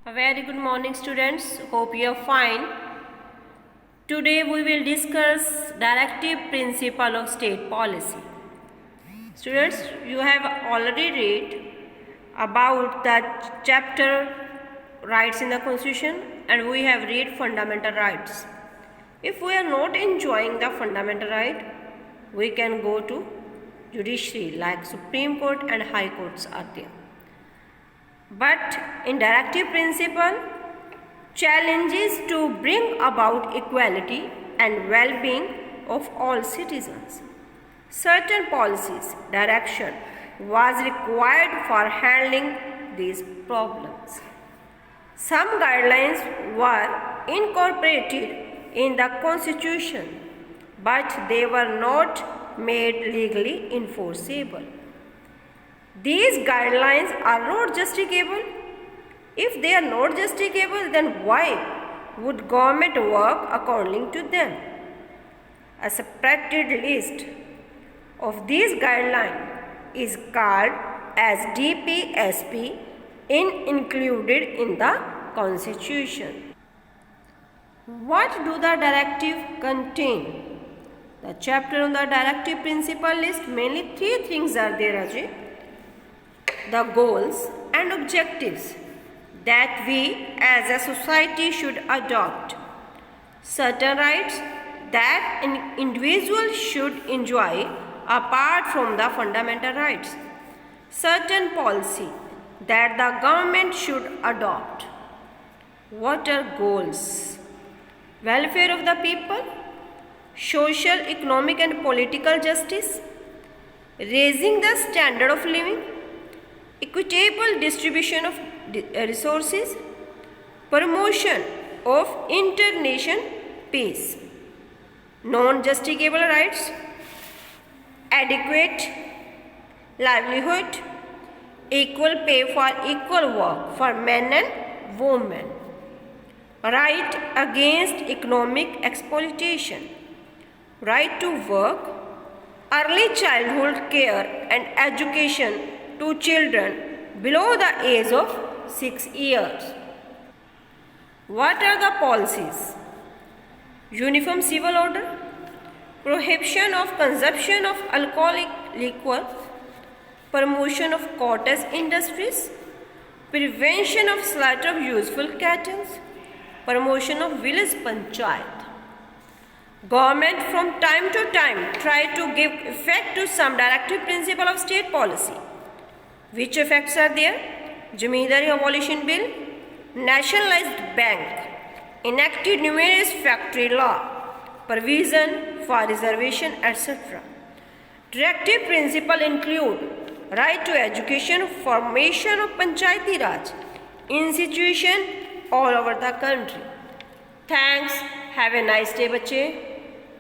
A very good morning, students. Hope you are fine. Today we will discuss directive principle of state policy. Students, you have already read about the chapter rights in the constitution and we have read fundamental rights. If we are not enjoying the fundamental right, we can go to judiciary like Supreme Court and High Courts are there. But in directive principle, challenges to bring about equality and well-being of all citizens. Certain policies, direction was required for handling these problems. Some guidelines were incorporated in the Constitution, but they were not made legally enforceable. These guidelines are not justicable. If they are not justicable, then why would government work according to them? A separate list of these guidelines is called as DPSP included in the Constitution. What do the directive contain? The chapter on the directive principle list mainly three things are there, Ajay. The goals and objectives that we as a society should adopt, certain rights that an individual should enjoy apart from the fundamental rights, certain policy that the government should adopt. What are goals? Welfare of the people, social, economic and political justice, raising the standard of living, equitable distribution of resources, promotion of international peace, non-justiciable rights, adequate livelihood, equal pay for equal work for men and women, right against economic exploitation, right to work, early childhood care and education to children below the age of 6 years. What are the policies? Uniform civil order, prohibition of consumption of alcoholic liquor, promotion of cottage industries, prevention of slaughter of useful cattle, promotion of village panchayat. Government from time to time try to give effect to some directive principle of state policy. Which effects are there? Zamindari Abolition Bill, nationalized bank, enacted numerous factory law, provision for reservation, etc. Directive principle include right to education, formation of Panchayati Raj institution all over the country. Thanks. Have a nice day, बच्चे.